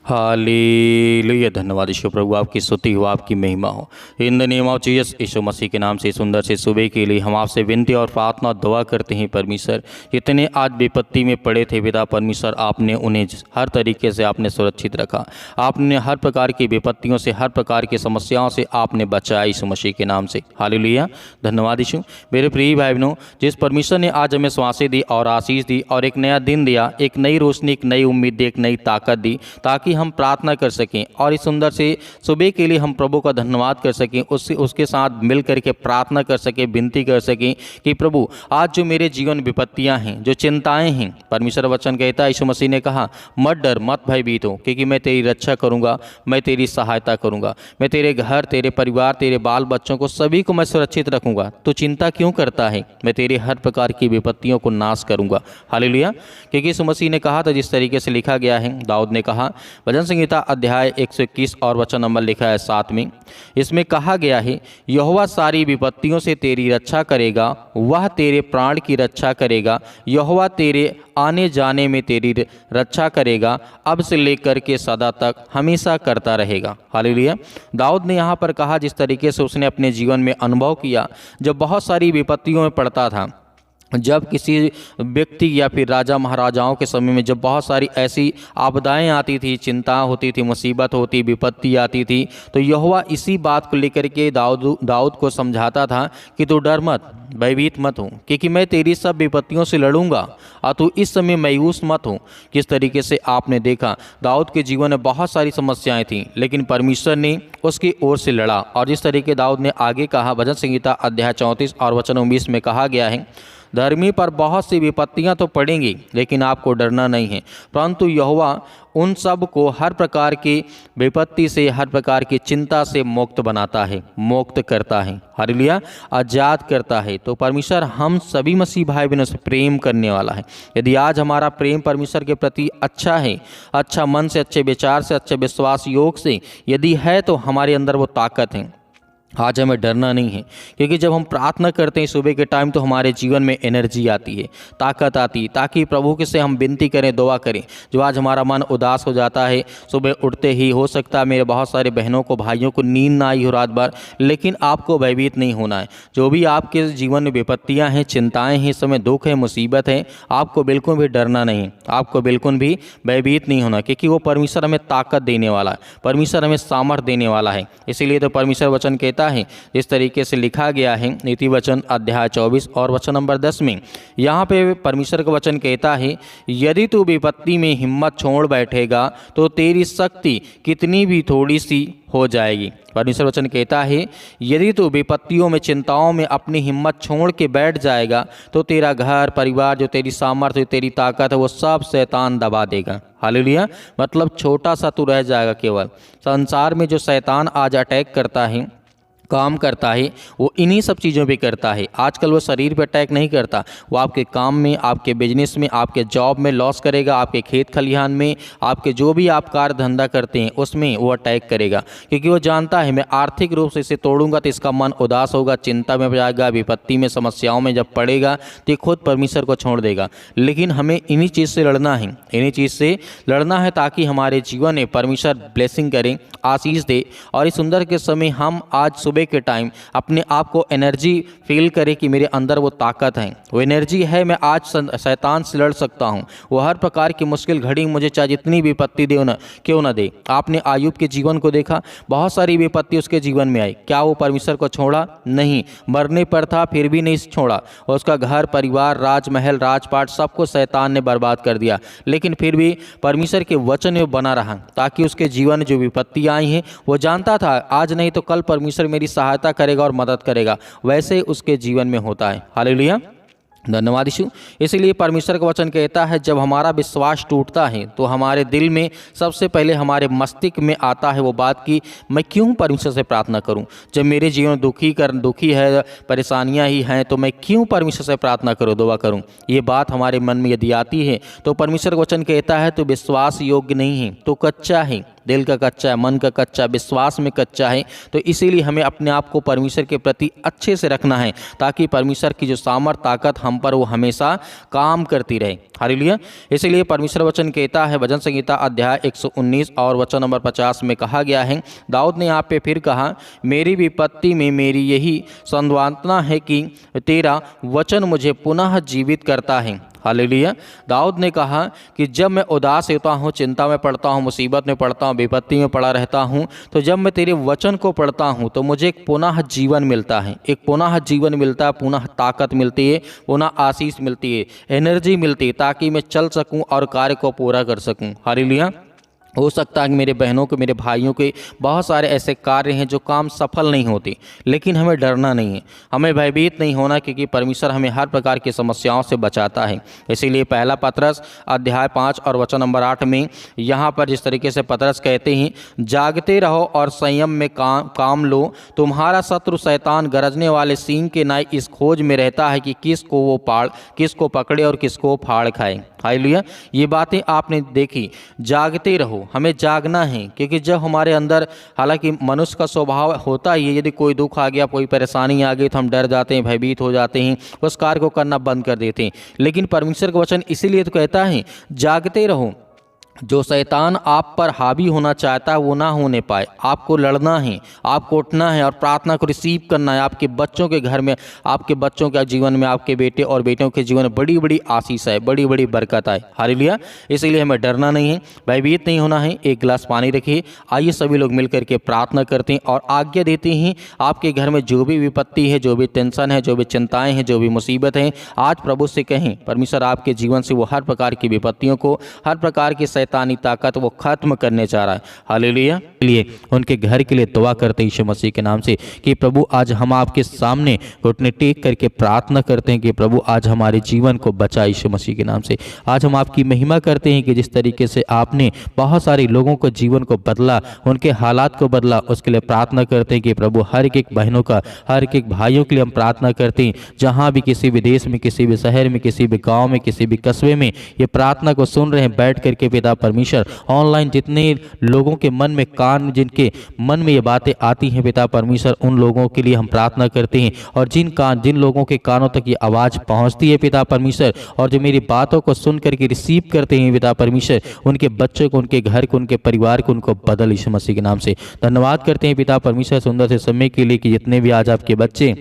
Hallelujah. धन्यवाद ईश्वर प्रभु, आपकी स्तुति हो, आपकी महिमा हो। In the name of Jesus, Yeshu Masih के नाम से सुंदर से सुबह के लिए हम आपसे विनती और प्रार्थना दुआ करते हैं। परमेश्वर, जितने आज विपत्ति में पड़े थे पिता परमेश्वर, आपने उन्हें हर तरीके से आपने सुरक्षित रखा। आपने हर प्रकार की विपत्तियों से, हर प्रकार की समस्याओं से आपने बचाया यीशु मसीह के नाम से। हालेलुया। धन्यवाद यीशु। मेरे प्रिय भाई बहनों, जिस परमेश्वर ने आज हमें श्वासें दी और आशीष दी और एक नया दिन दिया, एक नई रोशनी, एक नई उम्मीद दी, एक नई ताकत दी, ताकि हम प्रार्थना कर सकें और इस सुंदर से सुबह के लिए हम प्रभु का धन्यवाद कर सकें, उसके साथ मिल करके प्रार्थना कर सकें, विनती कर सकें कि प्रभु आज जो मेरे जीवन विपत्तियां हैं, जो चिंताएं हैं, परमेश्वर वचन कहता है, यीशु मसीह ने कहा मत डर, मत भयभीत हो, क्योंकि मैं तेरी रक्षा करूंगा, मैं तेरी सहायता करूंगा, मैं तेरे घर, तेरे परिवार, तेरे बाल बच्चों को सभी को मैं सुरक्षित रखूंगा। तो चिंता क्यों करता है? मैं तेरे हर प्रकार की विपत्तियों को नाश करूंगा। हालेलुया। क्योंकि यीशु मसीह ने कहा था, जिस तरीके से लिखा गया है, दाऊद ने कहा, भजन संहिता अध्याय 121 और वचन नंबर लिखा है 7 में, इसमें कहा गया है, यहोवा सारी विपत्तियों से तेरी रक्षा करेगा, वह तेरे प्राण की रक्षा करेगा, यहोवा तेरे आने जाने में तेरी रक्षा करेगा, अब से लेकर के सदा तक हमेशा करता रहेगा। हालेलुया। दाऊद ने यहाँ पर कहा, जिस तरीके से उसने अपने जीवन में अनुभव किया, जब बहुत सारी विपत्तियों में पड़ता था, जब किसी व्यक्ति या फिर राजा महाराजाओं के समय में जब बहुत सारी ऐसी आपदाएं आती थी, चिंता होती थी, मुसीबत होती, विपत्ति आती थी, तो यहोवा इसी बात को लेकर के दाऊद को समझाता था कि तू डर मत, भयभीत मत हो, क्योंकि मैं तेरी सब विपत्तियों से लड़ूंगा और तू इस समय मायूस मत हो। किस तरीके से आपने देखा, दाऊद के जीवन में बहुत सारी समस्याएं थीं, लेकिन परमेश्वर ने उसकी ओर से लड़ा। और जिस तरीके दाऊद ने आगे कहा, भजन संहिता अध्याय 34 और वचन 19 में कहा गया है, धर्मी पर बहुत सी विपत्तियां तो पड़ेंगी, लेकिन आपको डरना नहीं है, परंतु यहोवा उन सब को हर प्रकार की विपत्ति से, हर प्रकार की चिंता से मुक्त बनाता है, मुक्त करता है। हालेलुया। आजाद करता है। तो परमेश्वर हम सभी मसीह भाई बहनों से प्रेम करने वाला है। यदि आज हमारा प्रेम परमेश्वर के प्रति अच्छा है, अच्छा मन से, अच्छे विचार से, अच्छे विश्वास योग से यदि है, तो हमारे अंदर वो ताकत है। आज हमें डरना नहीं है, क्योंकि जब हम प्रार्थना करते हैं सुबह के टाइम, तो हमारे जीवन में एनर्जी आती है, ताकत आती है, ताकि प्रभु के से हम विनती करें, दुआ करें। जो आज हमारा मन उदास हो जाता है, सुबह उठते ही हो सकता है मेरे बहुत सारे बहनों को, भाइयों को नींद ना आई हो रात भर, लेकिन आपको भयभीत नहीं होना है। जो भी आपके जीवन में विपत्तियाँ हैं, चिंताएँ हैं, इस समय दुख है, मुसीबत है, आपको बिल्कुल भी डरना नहीं, आपको बिल्कुल भी भयभीत नहीं होना, क्योंकि वो परमेश्वर हमें ताकत देने वाला है, परमेश्वर हमें सामर्थ देने वाला है। इसीलिए तो परमेश्वर वचन कहता है, जिस तरीके से लिखा गया है नीति वचन अध्याय 24 और वचन नंबर 10 में, यहाँ पे परमेश्वर का वचन कहता है, यदि तू विपत्ति में हिम्मत छोड़ बैठेगा, तो तेरी शक्ति कितनी भी थोड़ी सी हो जाएगी। परमेश्वर वचन कहता है, यदि तू विपत्तियों में, चिंताओं में अपनी हिम्मत छोड़ के बैठ जाएगा, तो तेरा घर परिवार, जो तेरी सामर्थ्य, तेरी ताकत है, वो सब शैतान दबा देगा। हालेलुया। मतलब छोटा सा तू रह जाएगा। केवल संसार में जो शैतान आज अटैक करता है, काम करता है, वो इन्हीं सब चीज़ों पे करता है। आजकल वो शरीर पे अटैक नहीं करता, वो आपके काम में, आपके बिजनेस में, आपके जॉब में लॉस करेगा, आपके खेत खलिहान में, आपके जो भी आप कार्य धंधा करते हैं उसमें वो अटैक करेगा, क्योंकि वो जानता है मैं आर्थिक रूप से इसे तोड़ूंगा तो इसका मन उदास होगा, चिंता में जाएगा, विपत्ति में, समस्याओं में जब पड़ेगा तो खुद परमेश्वर को छोड़ देगा। लेकिन हमें इन्हीं चीज़ से लड़ना है, इन्हीं चीज़ से लड़ना है, ताकि हमारे जीवन में परमेश्वर ब्लेसिंग करें, आशीष दे। और इस सुंदर के समय हम आज सुबह के टाइम अपने आप को एनर्जी फील करें कि मेरे अंदर वो ताकत है, वो एनर्जी है, मैं आज शैतान से लड़ सकता हूँ। वो हर प्रकार की मुश्किल घड़ी मुझे चाहे जितनी विपत्ति दे ना, क्यों ना दे। आपने आयुब के जीवन को देखा, बहुत सारी विपत्ति उसके जीवन में आई, क्या वो परमेश्वर को छोड़ा? नहीं। मरने पर था फिर भी नहीं छोड़ा। उसका घर परिवार, राजमहल, राजपाट सबको शैतान ने बर्बाद कर दिया, लेकिन फिर भी परमेश्वर के वचन में बना रहा, ताकि उसके जीवन में जो विपत्ति आई हैं, वो जानता था आज नहीं तो कल परमेश्वर मेरी सहायता करेगा और मदद करेगा। वैसे उसके जीवन में होता है। हालेलुया। धन्यवाद यीशु। इसीलिए परमेश्वर का वचन कहता है, जब हमारा विश्वास टूटता है तो हमारे दिल में सबसे पहले, हमारे मस्तिष्क में आता है वो बात कि मैं क्यों परमेश्वर से प्रार्थना करूं। जब मेरे जीवन दुखी है, परेशानियां ही हैं, तो मैं क्यों परमेश्वर से प्रार्थना करूं, दुआ करूं। ये बात हमारे मन में यदि आती है तो परमेश्वर का वचन कहता है तो विश्वास योग्य नहीं है, तो कच्चा है, दिल का कच्चा है, मन का कच्चा, विश्वास में कच्चा है। तो इसीलिए हमें अपने आप को परमेश्वर के प्रति अच्छे से रखना है ताकि परमेश्वर की जो सामर्थ ताकत हम पर वो हमेशा काम करती रहे। हालेलुया। इसीलिए परमेश्वर वचन कहता है, भजन संहिता अध्याय 119 और वचन नंबर 50 में कहा गया है, दाऊद ने यहाँ पे फिर कहा, मेरी विपत्ति में मेरी यही सांत्वना है कि तेरा वचन मुझे पुनः जीवित करता है। हालेलुया। दाऊद ने कहा कि जब मैं उदास होता हूँ, चिंता में पड़ता हूँ, मुसीबत में पड़ता हूँ, विपत्ति में पड़ा रहता हूँ, तो जब मैं तेरे वचन को पढ़ता हूँ तो मुझे एक पुनः जीवन मिलता है, एक पुनः जीवन मिलता है, पुनः ताकत मिलती है, पुनः आशीष मिलती है, एनर्जी मिलती है ताकि मैं चल सकूँ और कार्य को पूरा कर सकूँ। हालेलुया। हो सकता है कि मेरे बहनों के, मेरे भाइयों के बहुत सारे ऐसे कार्य हैं जो काम सफल नहीं होते, लेकिन हमें डरना नहीं है, हमें भयभीत नहीं होना, क्योंकि परमेश्वर हमें हर प्रकार की समस्याओं से बचाता है। इसीलिए पहला पतरस अध्याय 5 और वचन नंबर 8 में यहाँ पर जिस तरीके से पतरस कहते हैं, जागते रहो और संयम में काम लो, तुम्हारा शत्रु शैतान गरजने वाले सींग के नाई इस खोज में रहता है कि किसको पकड़े और किसको फाड़ खाए। हालेलुया। ये बातें आपने देखी, जागते रहो, हमें जागना है, क्योंकि जब हमारे अंदर, हालांकि मनुष्य का स्वभाव होता ही है, यदि कोई दुख आ गया, कोई परेशानी आ गई तो हम डर जाते हैं, भयभीत हो जाते हैं, उस कार्य को करना बंद कर देते हैं। लेकिन परमेश्वर का वचन इसीलिए तो कहता है, जागते रहो, जो शैतान आप पर हावी होना चाहता है वो ना होने पाए। आपको लड़ना है, आपको उठना है और प्रार्थना को रिसीव करना है। आपके बच्चों के घर में, आपके बच्चों के जीवन में, आपके बेटे और बेटियों के जीवन में बड़ी बड़ी आशीष है, बड़ी बड़ी बरकत है। हालेलुया। इसीलिए हमें डरना नहीं है, भयभीत नहीं होना है। एक गिलास पानी रखिए, आइए सभी लोग मिल करके प्रार्थना करते हैं और आज्ञा देते हैं, आपके घर में जो भी विपत्ति है, जो भी टेंशन है, जो भी चिंताएं हैं, जो भी मुसीबत हैं, आज प्रभु से कहें, परमेश्वर आपके जीवन से वो हर प्रकार की विपत्तियों को, हर प्रकार की शैतानी ताकत वो खत्म करने जा रहा है। हालेलुया। लिए उनके घर के लिए दुआ करते हैं यीशु मसीह के नाम से कि प्रभु आज हम आपके सामने घुटने टेक करके प्रार्थना करते हैं कि प्रभु आज हमारे जीवन को बचाए यीशु मसीह के नाम से। आज हम आपकी महिमा करते हैं कि जिस तरीके से आपने बहुत सारे लोगों को जीवन को बदला, उनके हालात को बदला, उसके लिए प्रार्थना करते हैं कि प्रभु हर एक बहनों का, हर एक भाइयों के लिए हम प्रार्थना करते हैं, जहाँ भी किसी भी देश में, किसी भी शहर में, किसी भी गाँव में, किसी भी कस्बे में ये प्रार्थना को सुन रहे हैं बैठ करके पिता परमेश्वर, ऑनलाइन जितने लोगों के मन में, कान जिनके मन में ये बातें आती हैं पिता परमेश्वर, उन लोगों के लिए हम प्रार्थना करते हैं। और जिन लोगों के कानों तक ये आवाज़ पहुंचती है पिता परमेश्वर, और जो मेरी बातों को सुन करके रिसीव करते हैं पिता परमेश्वर, उनके बच्चों को, उनके घर को, उनके परिवार को, उनको बदल यीशु मसीह के नाम से। धन्यवाद करते हैं पिता परमेश्वर सुंदर से समय के लिए कि जितने भी आज आपके बच्चे,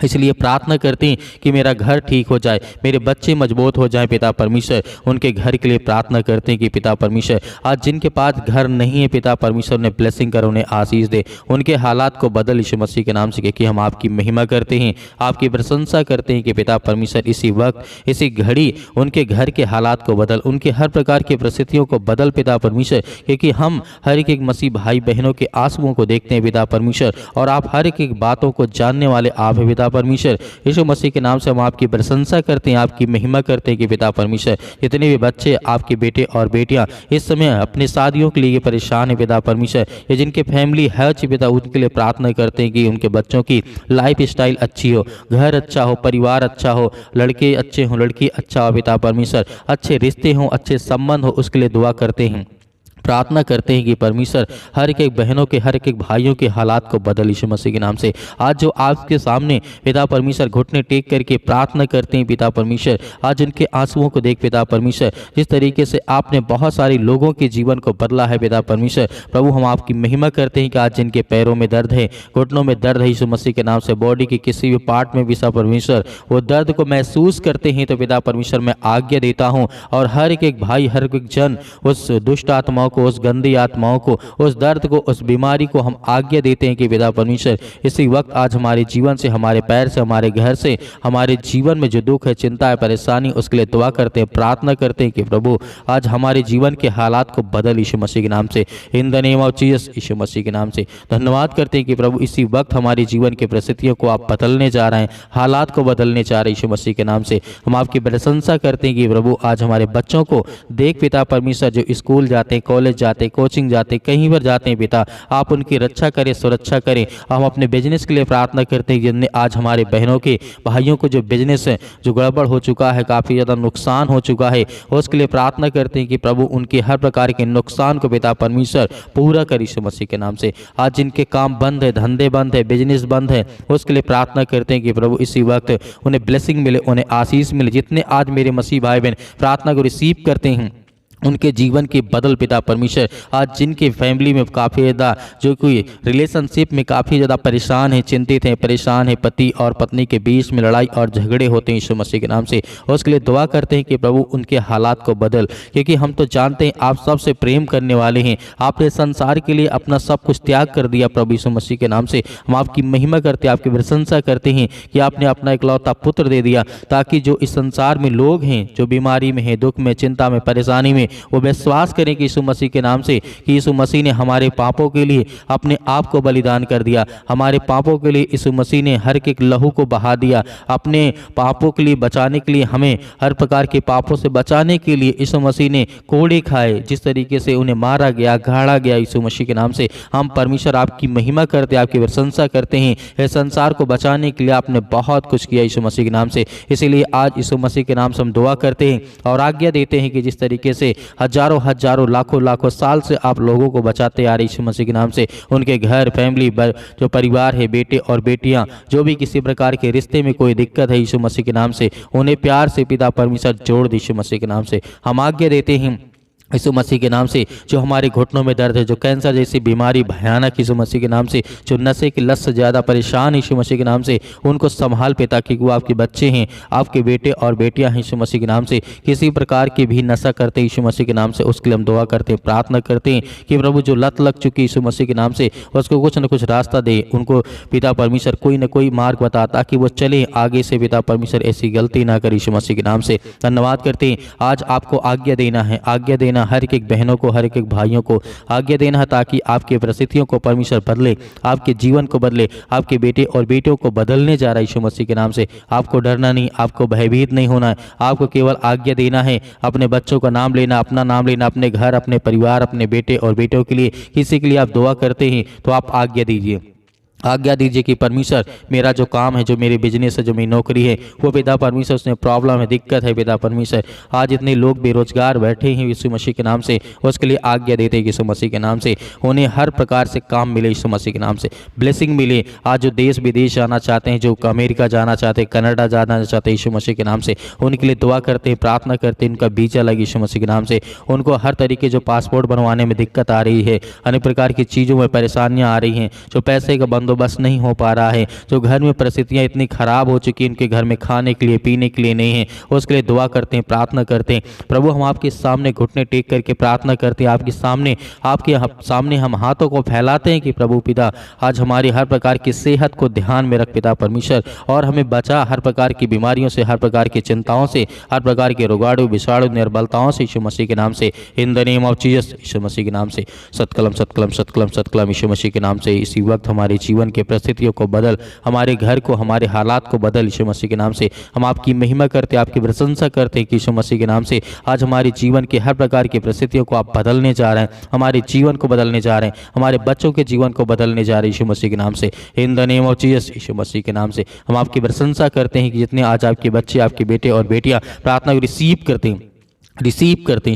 इसलिए प्रार्थना करते हैं कि मेरा घर ठीक हो जाए, मेरे बच्चे मजबूत हो जाएं पिता परमेश्वर। उनके घर के लिए प्रार्थना करते हैं कि पिता परमेश्वर आज जिनके पास घर नहीं है पिता परमेश्वर ने ब्लेसिंग कर, उन्हें आशीष दे, उनके हालात को बदल यीशु मसीह के नाम से। कि हम आपकी महिमा करते हैं, आपकी प्रशंसा करते हैं कि पिता परमेश्वर इसी वक्त, इसी घड़ी उनके घर के हालात को बदल, उनके हर प्रकार की परिस्थितियों को बदल पिता परमेश्वर, क्योंकि हम हर एक मसीह भाई बहनों के आंसुओं को देखते हैं पिता परमेश्वर, और आप हर एक बातों को जानने वाले आप पिता परमेश्वर। यीशु मसीह के नाम से हम आपकी प्रशंसा करते हैं, आपकी महिमा करते हैं कि पिता परमेश्वर जितने भी बच्चे, आपके बेटे और बेटियां इस समय अपने शादियों के लिए परेशान है पिता परमेश्वर, ये जिनके फैमिली है पिता, उनके लिए प्रार्थना करते हैं कि उनके बच्चों की लाइफ स्टाइल अच्छी हो, घर अच्छा हो, परिवार अच्छा हो, लड़के अच्छे हो, लड़की अच्छा हो पिता परमेश्वर, अच्छे रिश्ते हों, अच्छे संबंध हो, उसके लिए दुआ करते हैं, प्रार्थना करते हैं कि परमेश्वर हर एक बहनों के, हर एक भाइयों के हालात को बदल यीशु मसीह के नाम से। आज जो आपके सामने पिता परमेश्वर घुटने टेक करके प्रार्थना करते हैं पिता परमेश्वर, आज उनके आंसुओं को देख पिता परमेश्वर, जिस तरीके से आपने बहुत सारे लोगों के जीवन को बदला है पिता परमेश्वर, प्रभु हम आपकी महिमा करते हैं कि आज जिनके पैरों में दर्द है, घुटनों में दर्द है यीशु मसीह के नाम से, बॉडी के किसी भी पार्ट में पिता परमेश्वर वो दर्द को महसूस करते हैं, तो पिता परमेश्वर मैं आज्ञा देता हूँ और हर एक भाई, हर एक जन उस दुष्ट आत्माओं को, उस गंदी आत्माओं को, उस दर्द को, उस बीमारी को हम आज्ञा देते हैं कि पिता परमेश्वर इसी वक्त आज हमारे जीवन से, हमारे पैर से, हमारे घर से, हमारे जीवन में जो दुख है, चिंता है, परेशानी, उसके लिए दुआ करते हैं, प्रार्थना करते हैं कि प्रभु आज हमारे जीवन के हालात को बदल यीशु मसीह के नाम से, in the name of Jesus, Yeshu Masih के नाम से। धन्यवाद करते हैं कि प्रभु इसी वक्त हमारे जीवन की परिस्थितियों को आप बदलने जा रहे हैं, हालात को बदलने जा रहे हैं यीशु मसीह के नाम से। हम आपकी प्रशंसा करते हैं कि प्रभु आज हमारे बच्चों को देख पिता परमेश्वर, जो स्कूल जाते हैं, कॉलेज जाते, कोचिंग जाते, कहीं पर जाते हैं पिता, आप उनकी रक्षा करें, सुरक्षा करें। हम अपने बिजनेस के लिए प्रार्थना करते हैं जिनने आज हमारे बहनों के भाइयों को जो बिजनेस है जो गड़बड़ हो चुका है, काफ़ी ज़्यादा नुकसान हो चुका है, उसके लिए प्रार्थना करते हैं कि प्रभु उनके हर प्रकार के नुकसान को पिता परमेश्वर पूरा कर यीशु मसीह के नाम से। आज जिनके काम बंद है, धंधे बंद है, बिजनेस बंद है, उसके लिए प्रार्थना करते हैं कि प्रभु इसी वक्त उन्हें ब्लेसिंग मिले, उन्हें आशीष मिले। जितने आज मेरे मसीह भाई बहन प्रार्थना को रिसीव करते हैं उनके जीवन की बदल पिता परमेश्वर। आज जिनके फैमिली में काफ़ी ज़्यादा जो कोई रिलेशनशिप में काफ़ी ज़्यादा परेशान है, चिंतित हैं, परेशान है, पति और पत्नी के बीच में लड़ाई और झगड़े होते हैं यीशु मसीह के नाम से, उसके लिए दुआ करते हैं कि प्रभु उनके हालात को बदल। क्योंकि हम तो जानते हैं आप सबसे प्रेम करने वाले हैं, आपने संसार के लिए अपना सब कुछ त्याग कर दिया प्रभु यीशु मसीह के नाम से। हम आपकी महिमा करते हैं, आपकी प्रशंसा करते हैं कि आपने अपना इकलौता पुत्र दे दिया ताकि जो इस संसार में लोग हैं जो बीमारी में हैं, दुख में, चिंता में, परेशानी में, वो विश्वास करें कि यीशु मसीह के नाम से कि यीशु मसीह ने हमारे पापों के लिए अपने आप को बलिदान कर दिया। हमारे पापों के लिए यीशु मसीह ने हर एक लहू को बहा दिया। अपने पापों के लिए बचाने के लिए, हमें हर प्रकार के पापों से बचाने के लिए यीशु मसीह ने कोड़े खाए। जिस तरीके से उन्हें मारा गया, गाड़ा गया यीशु मसीह के नाम से, हम परमेश्वर आपकी महिमा करते हैं, आपकी प्रशंसा करते हैं। इस संसार को बचाने के लिए आपने बहुत कुछ किया यीशु मसीह के नाम से। इसीलिए आज यीशु मसीह के नाम से हम दुआ करते हैं और आज्ञा देते हैं कि जिस तरीके से हजारों हजारों लाखों लाखों साल से आप लोगों को बचाते आ रहे यीशु मसीह के नाम से, उनके घर, फैमिली, जो परिवार है, बेटे और बेटियां, जो भी किसी प्रकार के रिश्ते में कोई दिक्कत है यीशु मसीह के नाम से, उन्हें प्यार से पिता परमेश्वर जोड़ दे यीशु मसीह के नाम से। हम आज्ञा देते हैं यीशु मसीह के नाम से जो हमारे घुटनों में दर्द है, जो कैंसर जैसी बीमारी भयानक यीशु मसीह के नाम से, जो नशे की लत से ज़्यादा परेशान यीशु मसीह के नाम से, उनको संभाल पिता, क्योंकि वो आपके बच्चे हैं, आपके बेटे और बेटियां हैं यीशु मसीह के नाम से। किसी प्रकार की भी नशा करते यीशु मसीह के नाम से, उसके लिए हम दुआ करते हैं, प्रार्थना करते हैं कि प्रभु जो लत लग चुकी यीशु मसीह के नाम से, उसको कुछ न कुछ रास्ता दे, उनको पिता परमेश्वर कोई न कोई मार्ग बता ताकि वो चले आगे से। पिता परमेश्वर ऐसी गलती ना करे यीशु मसीह के नाम से। धन्यवाद करते हैं। आज आपको आज्ञा देना है, आज्ञा देना हर एक बहनों को, हर एक भाइयों को आज्ञा देना है ताकि आपके परिस्थितियों को परमेश्वर बदले, आपके जीवन को बदले, आपके बेटे और बेटियों को बदलने जा रहा है यीशु मसीह के नाम से। आपको डरना नहीं, आपको भयभीत नहीं होना है, आपको केवल आज्ञा देना है, अपने बच्चों का नाम लेना, अपना नाम लेना, अपने घर, अपने परिवार, अपने बेटे और बेटियों के लिए किसी के लिए आप दुआ करते हैं तो आप आज्ञा दीजिए। आज्ञा दीजिए कि परमेश्वर मेरा जो काम है, जो मेरी बिजनेस है, जो मेरी नौकरी है, वो पिता परमेश्वर उसमें प्रॉब्लम है, दिक्कत है पिता परमेश्वर। आज इतने लोग बेरोजगार बैठे हैं यीशु मसीह के नाम से, उसके लिए आज्ञा देते हैं यीशु मसीह के नाम से, उन्हें हर प्रकार से काम मिले यीशु मसीह के नाम से, ब्लेसिंग मिले। आज जो देश विदेश जाना चाहते हैं, जो अमेरिका जाना चाहते हैं, कनाडा जाना चाहते हैं यीशु मसीह के नाम से, उनके लिए दुआ करते हैं, प्रार्थना करते हैं, उनका वीजा लगे यीशु मसीह के नाम से। उनको हर तरीके जो पासपोर्ट बनवाने में दिक्कत आ रही है, अनेक प्रकार की चीज़ों में परेशानियाँ आ रही हैं, जो पैसे का बंदोबस्त नहीं हो पा रहा है, जो घर में परिस्थितियां इतनी खराब हो चुकी हैं, उनके घर में खाने के लिए, पीने के लिए नहीं है, उसके लिए दुआ करते हैं, प्रार्थना करते हैं। प्रभु हम आपके सामने घुटने टेक करके प्रार्थना करते हैं, आपके सामने हम हाथों को फैलाते हैं कि प्रभु पिता आज हमारी हर प्रकार की सेहत को ध्यान में रख पिता परमेश्वर, और हमें बचा हर प्रकार की बीमारियों से, हर प्रकार की चिंताओं से, हर प्रकार के रोगाणु, विषाणु, निर्बलताओं से यीशु मसीह के नाम से, in the name of Jesus Yeshu Masih के नाम से। सत्कलम सत्कलम सत्कलम सत्कलम यीशु मसीह के नाम से। इसी वक्त हमारे जीवन के परिस्थितियों को बदल, हमारे घर को, हमारे हालात को बदल यीशु मसीह के नाम से। हम आपकी महिमा करते, आपकी प्रशंसा करते हैं कि यीशु मसीह के नाम से आज हमारे जीवन के हर प्रकार की परिस्थितियों को आप बदलने जा रहे हैं, हमारे जीवन को बदलने जा रहे हैं, हमारे बच्चों के जीवन को बदलने जा रहे हैं यीशु मसीह के नाम से, in the name of Jesus Yeshu Masih के नाम से। हम आपकी प्रशंसा करते हैं कि जितने आज आपके बच्चे, आपके बेटे और बेटियां प्रार्थना को रिसीव करते हैं,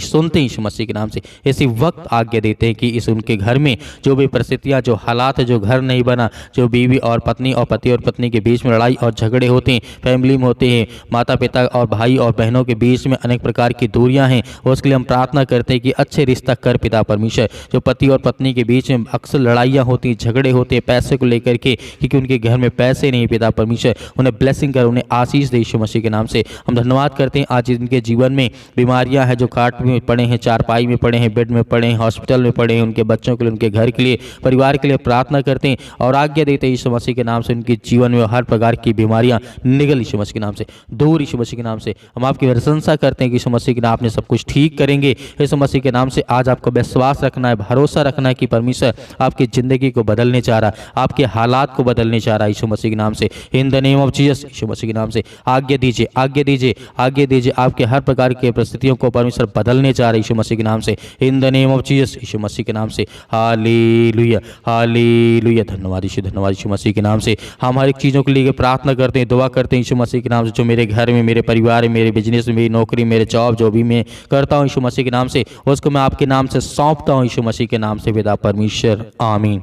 सुनते हैं यीशु मसीह के नाम से। इसी वक्त आज्ञा देते हैं कि इस उनके घर में जो भी परिस्थितियां, जो हालात है, जो घर नहीं बना, जो बीवी और पत्नी और पति और पत्नी के बीच में लड़ाई और झगड़े होते हैं, फैमिली में होते हैं, माता पिता और भाई और बहनों के बीच में अनेक प्रकार की दूरियां हैं, उसके लिए हम प्रार्थना करते हैं कि अच्छे रिश्ता कर पिता परमेश्वर। जो पति और पत्नी के बीच में अक्सर लड़ाइयाँ होती हैं, झगड़े होते हैं पैसे को लेकर के, क्योंकि उनके घर में पैसे नहीं पिता परमेश्वर, उन्हें ब्लेसिंग कर, उन्हें आशीष दे यीशु मसीह के नाम से। हम धन्यवाद करते हैं आज इनके जीवन में बीमारियां है, जो काट में पड़े हैं, चारपाई में पड़े हैं, बेड में पड़े हैं, हॉस्पिटल में पड़े हैं, उनके बच्चों के लिए, उनके घर के लिए, परिवार के लिए प्रार्थना करते हैं और आज्ञा देते हैं यीशु मसीह के नाम से उनके जीवन में हर प्रकार की बीमारियां निकल यीशु मसीह के नाम से, दूर यीशु मसीह के नाम से। हम आपकी प्रशंसा करते हैं कि यीशु मसीह के नाम आपने सब कुछ ठीक करेंगे। यीशु मसीह के नाम से आज आपको विश्वास रखना है, भरोसा रखना है कि परमेश्वर आपकी जिंदगी को बदलने चाह रहा है, आपके हालात को बदलने चाह रहा है यीशु मसीह के नाम से, in the name of Jesus Yeshu Masih के नाम से। आज्ञा दीजिए, आज्ञा दीजिए, आज्ञा दीजिए, आपके हर प्रकार की परिस्थितियों को परमेश्वर बदलने जा रहे यीशु मसीह के नाम से, in the name of Jesus, Yeshu Masih के नाम से। Hallelujah, hallelujah. धन्यवाद यीशु मसीह के नाम से। हम हर एक चीज़ों के लिए प्रार्थना करते हैं, दुआ करते हैं यीशु मसीह के नाम से। जो मेरे घर में, मेरे परिवार में, मेरे बिजनेस में, मेरी नौकरी, मेरे जॉब, जो भी मैं करता हूँ यीशु मसीह के नाम से, उसको मैं आपके नाम से सौंपता हूँ यीशु मसीह के नाम से। पिता परमेश्वर, आमीन।